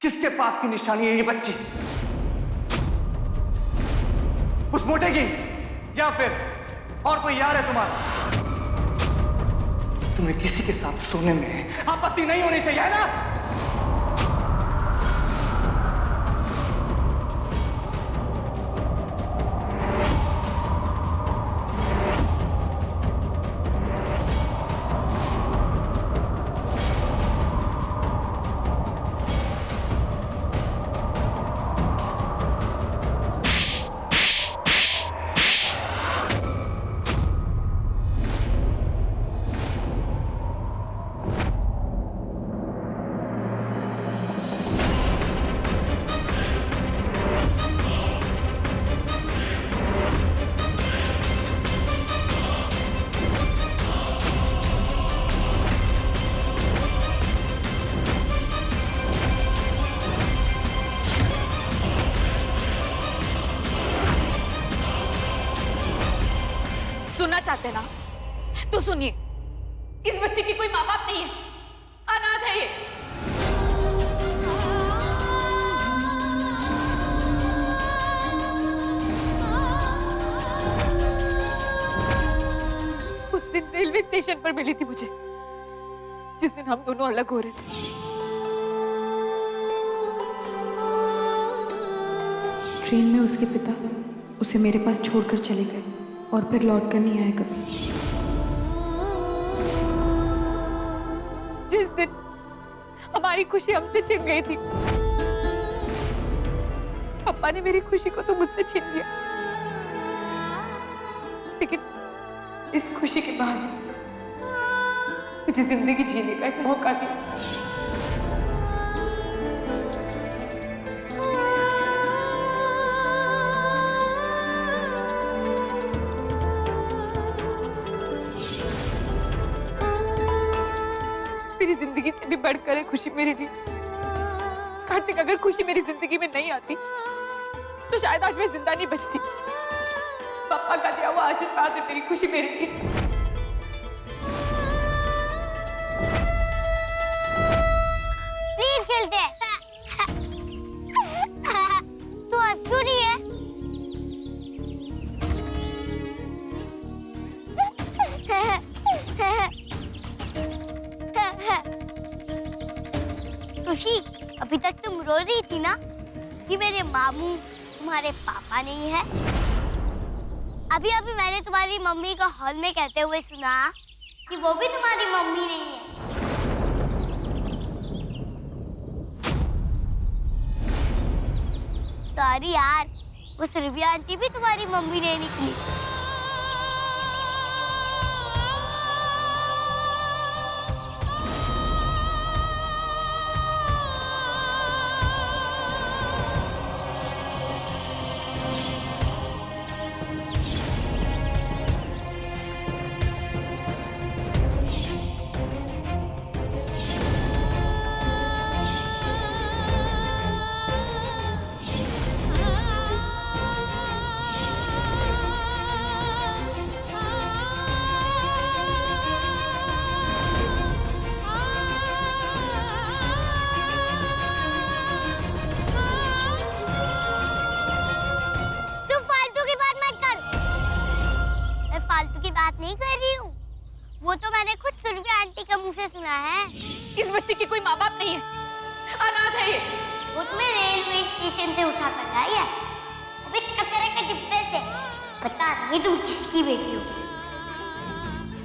किसके पाप की निशानी है ये बच्ची? उस मोटे की या फिर और कोई यार है तुम्हारा? तुम्हें किसी के साथ सोने में आपत्ति नहीं होनी चाहिए, है ना? सुनना चाहते ना तो सुनिए, इस बच्चे की कोई माँ बाप नहीं है, अनाथ है ये। उस दिन रेलवे स्टेशन पर मिली थी मुझे, जिस दिन हम दोनों अलग हो रहे थे। ट्रेन में उसके पिता उसे मेरे पास छोड़कर चले गए और फिर लौट कर नहीं आए कभी। जिस दिन हमारी खुशी हमसे छिन गई थी, पापा ने मेरी खुशी को तो मुझसे छीन लिया, लेकिन इस खुशी के बाद मुझे जिंदगी जीने का एक मौका दिया। मेरी जिंदगी से भी बढ़कर है खुशी मेरे लिए। कार्तिक, अगर खुशी मेरी जिंदगी में नहीं आती तो शायद आज मैं जिंदा नहीं बचती। पापा का दिया हुआ आशीर्वाद है मेरी खुशी मेरे लिए। प्लीज खेलते हैं। तू हंस क्यों रही है? खुशी, अभी तक तुम रो रही थी ना कि मेरे मामू तुम्हारे पापा नहीं है। अभी अभी मैंने तुम्हारी मम्मी को हॉल में कहते हुए सुना कि वो भी तुम्हारी मम्मी नहीं है। सॉरी यार, वो सुरभि आंटी भी तुम्हारी मम्मी नहीं निकली। नहीं कर रही हूँ, वो तो मैंने खुद सुरभि आंटी के मुंह से सुना है। इस बच्चे की कोई माँ बाप नहीं है, अनाथ है ये। वो तुम्हें रेलवे स्टेशन से उठा कर लाई है, अभी कचरे के डिब्बे से। पता नहीं तुम किसकी बेटी हो।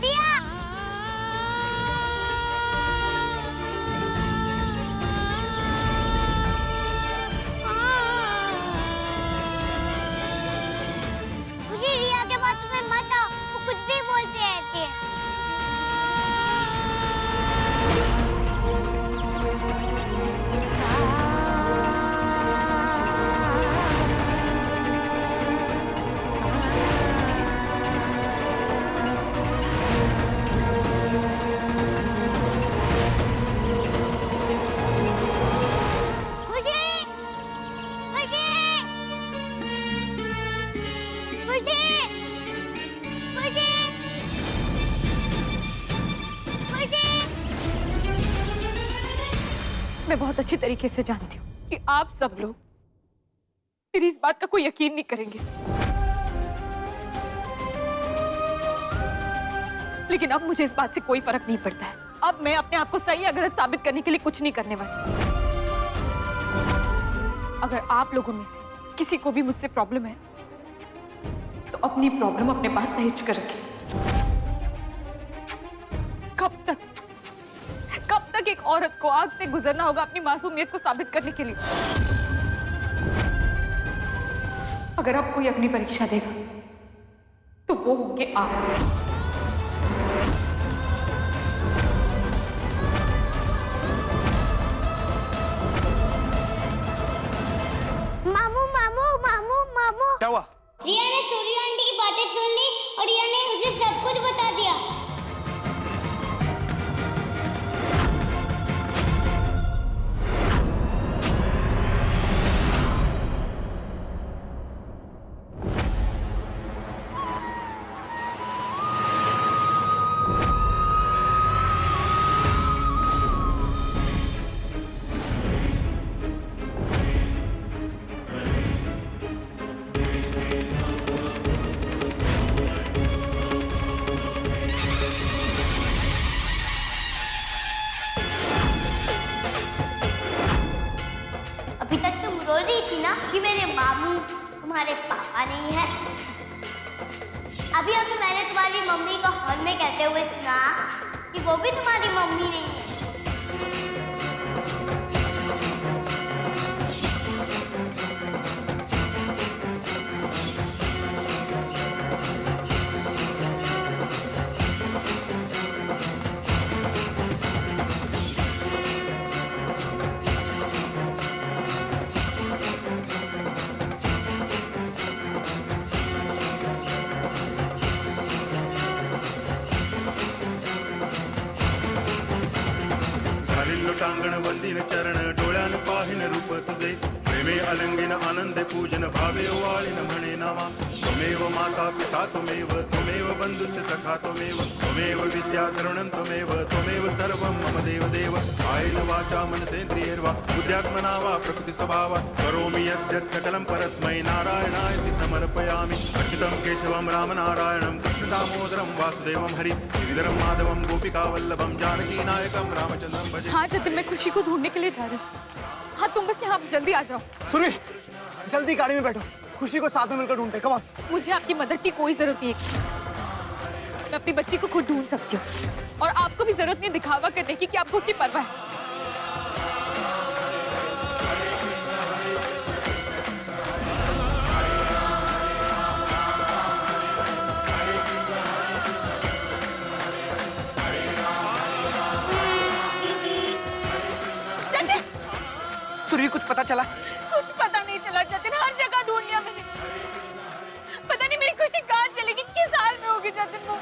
दिया। मुझे रिया के बात में मत आओ, वो कुछ भी बोलते रहते हैं। मैं बहुत अच्छी तरीके से जानती हूँ कि आप सब लोग मेरी इस बात का कोई यकीन नहीं करेंगे, लेकिन अब मुझे इस बात से कोई फर्क नहीं पड़ता है। अब मैं अपने आप को सही या गलत साबित करने के लिए कुछ नहीं करने वाली। अगर आप लोगों में से किसी को भी मुझसे प्रॉब्लम है तो अपनी प्रॉब्लम अपने पास सहेज कर रखें। कब तक एक औरत को आग से गुजरना होगा अपनी मासूमियत को साबित करने के लिए? अगर अब कोई अपनी परीक्षा देगा तो वो होंगे आप। मामू मामू मामू मामू, क्या हुआ? रिया ने सूर्य आंटी की बातें सुन ली और रिया ने उसे सब कुछ बता दिया। अभी तक तुम रो रही थी ना कि मेरे मामू तुम्हारे पापा नहीं है। अभी अभी मैंने तुम्हारी मम्मी को हॉल में कहते हुए सुना कि वो भी तुम्हारी मम्मी नहीं है। टांगण वंदिन चरण डोळ्यान पाहिन रूप तुझे प्रेमे अलंगिन आनंदे पूजन भावे वाळिन म्हणे नामा त्वमेव माता पिता त्वमेव बंधुश्च सखा त्वमेव विद्या तरुणं त्वमेव सर्वं मम देव कायेन वाचा मनसेन्द्रियैर्वा बुद्ध्यात्मना वा प्रकृति स्वभावा करोमि यद्यत् सकलं परस्मै नारायणाय समर्पयामि अच्युतं केशवं रामनारायणं कृष्णदामोदरं वासुदेवं हरि गिरिधरं माधवं गोपिका वल्लभं जानकी नायकं रामचंद्रं भजे। हाँ जतिन, मैं खुशी को ढूंढने के लिए जा रही हूँ। हाँ तुम बस यहाँ जल्दी आ जाओ। सुरेश, जल्दी गाड़ी में बैठो, खुशी को साथ में मिलकर ढूंढते। Come on. मुझे आपकी मदद की कोई जरूरत नहीं है। मैं अपनी बच्ची को खुद ढूंढ सकती हूँ और आपको भी जरूरत नहीं दिखावा करने की कि आपको उसकी परवाह है। सूर्य, कुछ पता चला? कुछ पता नहीं चला जतिन, हर जगह ढूंढ लिया मैंने। पता नहीं मेरी खुशी कहाँ चलेगी, किस हाल में होगी जतिन वो।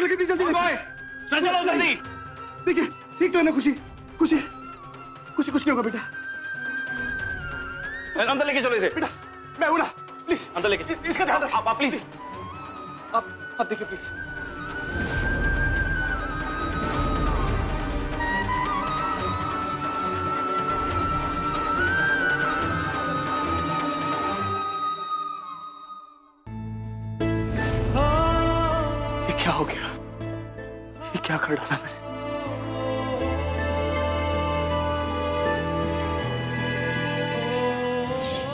चोट लगी थी, जल्दी चल चलो जल्दी। देखिए ठीक तो है ना खुशी? खुशी खुशी कुछ नहीं होगा बेटा। अंदर लेके चलो इसे। बेटा मैं हूं ना, प्लीज अंदर लेके। इसका ध्यान रखिए। आप प्लीज। आप देखिए प्लीज। ये क्या हो गया? ये क्या कर डाला मैंने?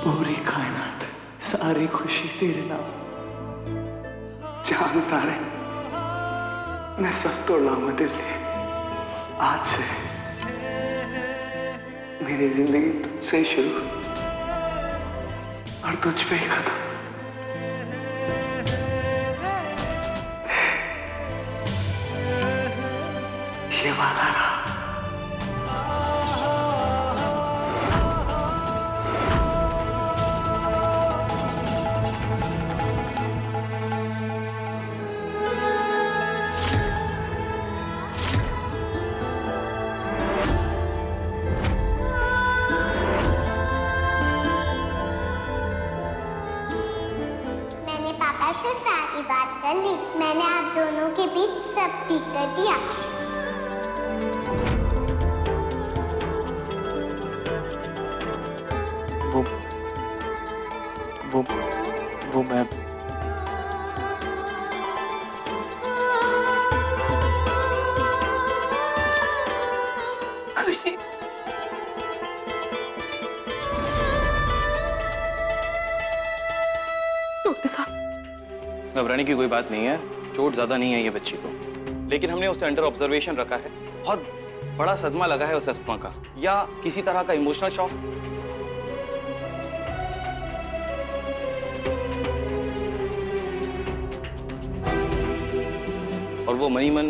पूरी कायनात सारी खुशी तेरे नाम, चांद तारे मैं सब तोड़ लाऊंगा तेरे लिए। आज से मेरी जिंदगी तुझसे ही शुरू और तुझ पे ही खत्म। ये वादा रहा। मैंने पापा से सारी बात कर ली। मैंने आप दोनों के बीच सब ठीक कर दिया। वो मैं खुशी डॉक्टर साहब, घबराने की कोई बात नहीं है, चोट ज्यादा नहीं है ये बच्ची को, लेकिन हमने उसे अंडर ऑब्जर्वेशन रखा है। बहुत बड़ा सदमा लगा है उस अस्थमा का या किसी तरह का इमोशनल शॉक। और वो मनी मन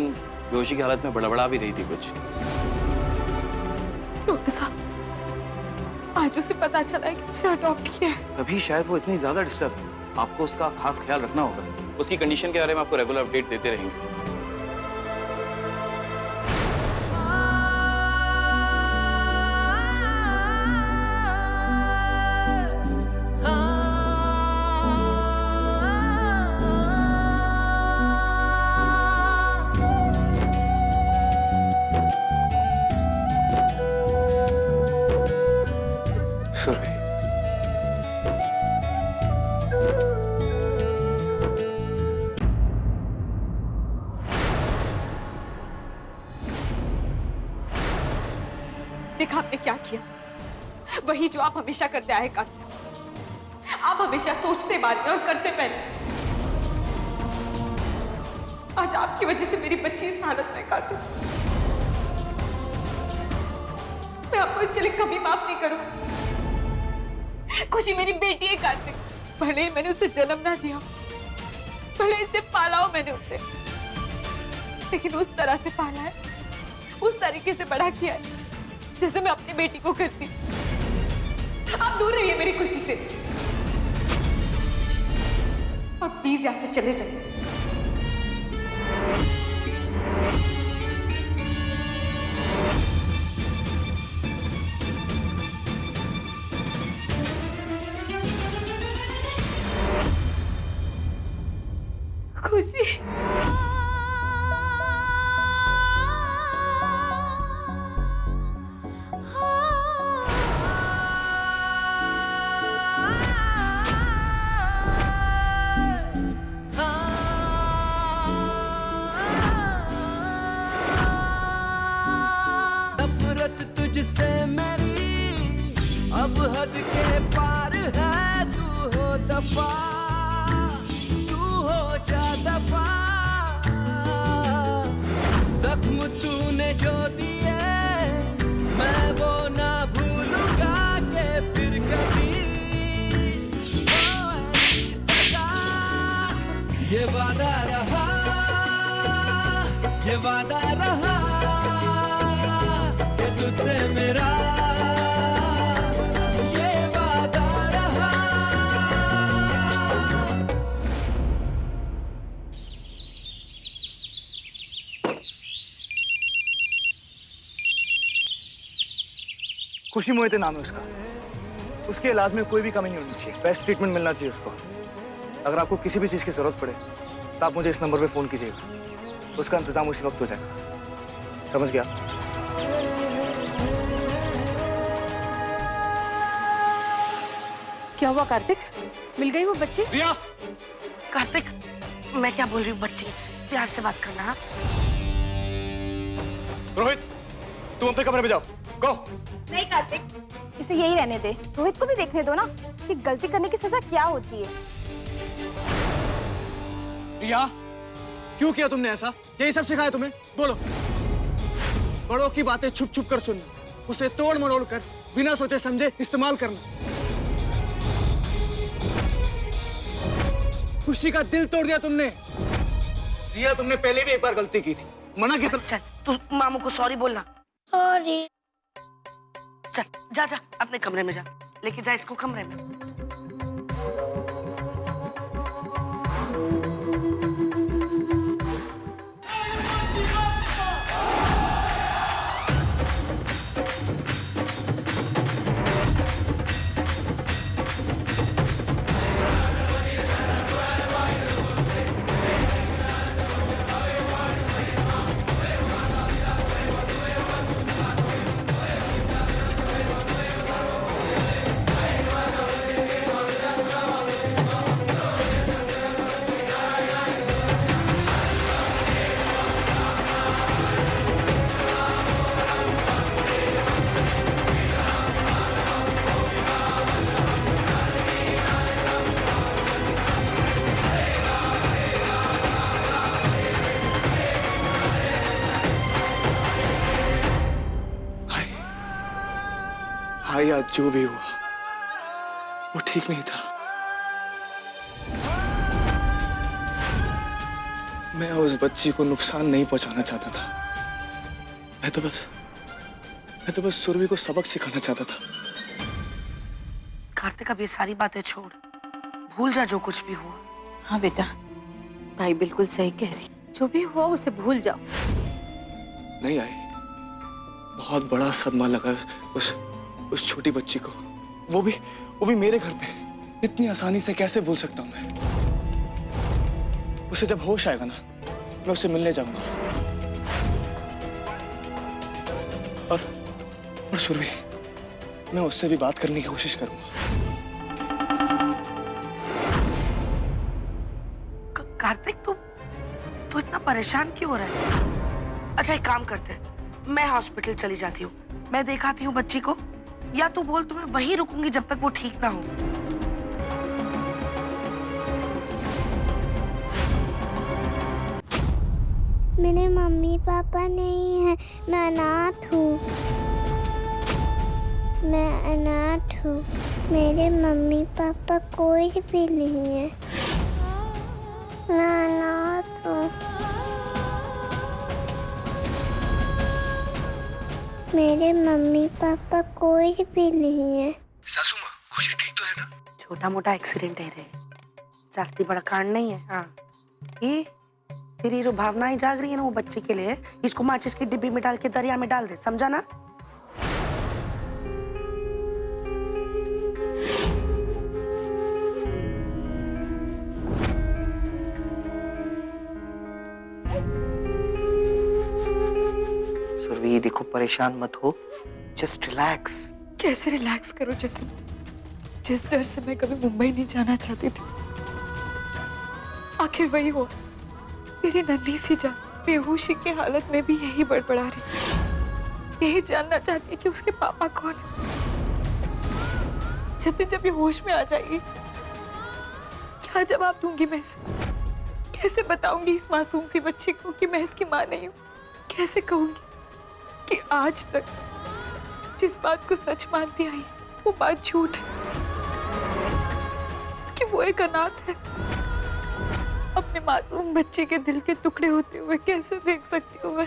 बेहोशी की हालत में बड़बड़ा भी रही थी कुछ। डॉक्टर साहब, आज उसे पता चला है कि उसे अडॉप्ट किया है। तभी शायद वो इतनी ज्यादा डिस्टर्ब है। आपको उसका खास ख्याल रखना होगा। उसकी कंडीशन के बारे में आपको रेगुलर अपडेट देते रहेंगे। सुरभि, देखा आपने क्या किया? वही जो आप हमेशा करते आए कातिल। आप हमेशा सोचते बाद में और करते पहले। आज आपकी वजह से मेरी बच्ची इस हालत में कातिल। मैं आपको इसके लिए कभी माफ नहीं करूं। खुशी मेरी बेटी है कार्तिक। भले ही मैंने उसे जन्म ना दिया, भले इसे पाला हो मैंने उसे, लेकिन उस तरह से पाला है, उस तरीके से बड़ा किया है जैसे मैं अपनी बेटी को करती। आप दूर रहिए मेरी खुशी से और प्लीज यहां से चले जाइए। खुशी, नफरत तुझसे मेरी अब हद के पार है। तू हो दफा, तू हो जा दफा। जख्म तूने जो दिए मैं वो ना भूलूंगा के फिर कभी वो ऐसी सजा। ये वादा रहा, ये वादा रहा कि तुझसे मेरा ये वादा रहा। खुशी मोहिते नाम है उसका। उसके इलाज में कोई भी कमी नहीं होनी चाहिए, बेस्ट ट्रीटमेंट मिलना चाहिए उसको। अगर आपको किसी भी चीज़ की जरूरत पड़े तो आप मुझे इस नंबर पे फ़ोन कीजिएगा, उसका इंतजाम उसी वक्त हो जाएगा। समझ गया? क्या हुआ कार्तिक? मिल गई वो बच्ची? रिया! कार्तिक, मैं क्या बोल रही हूँ, बच्ची प्यार से बात करना। हाँ? रोहित, तुम अपने कमरे में जाओ। गो। नहीं कार्तिक, इसे यही रहने दे। रोहित को भी देखने दो ना कि गलती करने की सजा क्या होती है। रिया, क्यों किया तुमने ऐसा? यही सब सिखाया तुम्हें? बोलो। बड़ों की बातें छुप छुप कर सुनना, उसे तोड़ मरोड़ कर बिना सोचे समझे इस्तेमाल करना। खुशी का दिल तोड़ दिया तुमने। रिया, तुमने पहले भी एक बार गलती की थी, मना किया था। चल तू मामू को सॉरी बोलना। सॉरी। चल जा जा अपने कमरे में जा, लेके जा इसको कमरे में। भाई, आज जो भी हुआ वो ठीक नहीं था। मैं उस बच्ची को नुकसान नहीं पहुंचाना चाहता था। मैं तो बस सुरभि को सबक सिखाना चाहता था। कार्तिक, अब ये सारी बातें छोड़, भूल जा जो कुछ भी हुआ। हाँ बेटा, भाई बिल्कुल सही कह रही। जो भी हुआ उसे भूल जाओ। नहीं आई, बहुत बड़ा सदमा लगा उस छोटी बच्ची को। वो भी मेरे घर पे। इतनी आसानी से कैसे भूल सकता हूँ मैं? उसे जब होश आएगा ना, मैं उससे मिलने जाऊंगा। और सुरभि, मैं उससे भी बात करने की कोशिश करूंगा। कार्तिक, तू इतना परेशान क्यों हो रहा है? अच्छा एक काम करते हैं, मैं हॉस्पिटल चली जाती हूँ, मैं दिखाती हूँ बच्ची को, या तू बोल तो मैं वहीं रुकूंगी जब तक वो ठीक ना हो। मेरे मम्मी पापा नहीं है, मैं अनाथ हूँ। मैं अनाथ हूँ, मेरे मम्मी पापा कोई भी नहीं है। मैं अनाथ हूँ। मेरे मम्मी पापा कोई भी नहीं है। सासू माँ, खुशी ठीक तो है ना? छोटा मोटा एक्सीडेंट है रे, जास्ती बड़ा कांड नहीं है। हाँ, ये तेरी जो भावनाएं जाग रही है ना वो बच्ची के लिए, इसको माचिस की डिब्बी में डाल के दरिया में डाल दे, समझा ना? सुरभि देखो, परेशान मत हो, जस्ट रिलैक्स। कैसे रिलैक्स करो जतिन? जिस डर से मैं कभी मुंबई नहीं जाना चाहती थी, आखिर वही हुआ। मेरी नन्ही सी जान बेहोशी की हालत में भी यही बड़बड़ा रही, यही जानना चाहती है कि उसके पापा कौन है। जतिन, जब ये होश में आ जाएगी, क्या जवाब दूंगी मैं इसे? कैसे बताऊंगी इस मासूम सी बच्ची को कि मैं इसकी माँ नहीं हूँ? कैसे कहूंगी कि आज तक जिस बात को सच मानती आई वो बात झूठ है, कि वो एक अनाथ है? अपने मासूम बच्चे के दिल के टुकड़े होते हुए कैसे देख सकती हूँ मैं?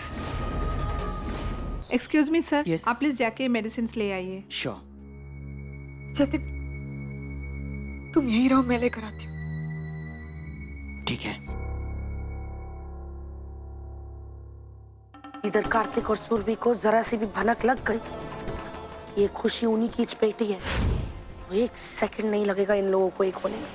Excuse me sir, Yes. आप प्लीज जाके मेडिसिन ले आइए। श्योर। जतिन, तुम यहीं रहो, मैं लेकर आती हूँ। ठीक है। इधर कार्तिक और सुरभि को जरा सी भी भनक लग गई, ये खुशी उन्हीं की पेटी है, तो एक सेकंड नहीं लगेगा इन लोगों को एक होने में।